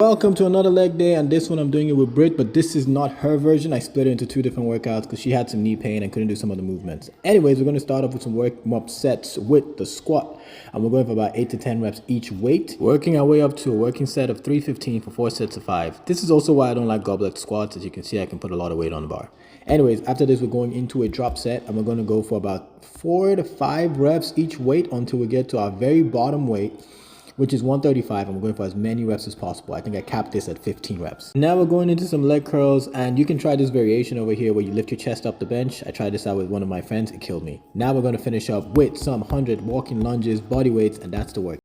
Welcome to another leg day, and this one I'm doing it with Brit, but this is not her version. I split it into two different workouts because she had some knee pain and couldn't do some of the movements. Anyways, we're going to start off with some warm-up sets with the squat, and we're going for about 8 to 10 reps each weight, working our way up to a working set of 315 for 4 sets of 5. This is also why I don't like goblet squats. As you can see, I can put a lot of weight on the bar. Anyways, after this, we're going into a drop set, and we're going to go for about 4 to 5 reps each weight until we get to our very bottom weight, which is 135, and we're going for as many reps as possible. I think I capped this at 15 reps. Now we're going into some leg curls, and you can try this variation over here where you lift your chest up the bench. I tried this out with one of my friends. It killed me. Now we're going to finish up with some 100 walking lunges, body weights, and that's the work.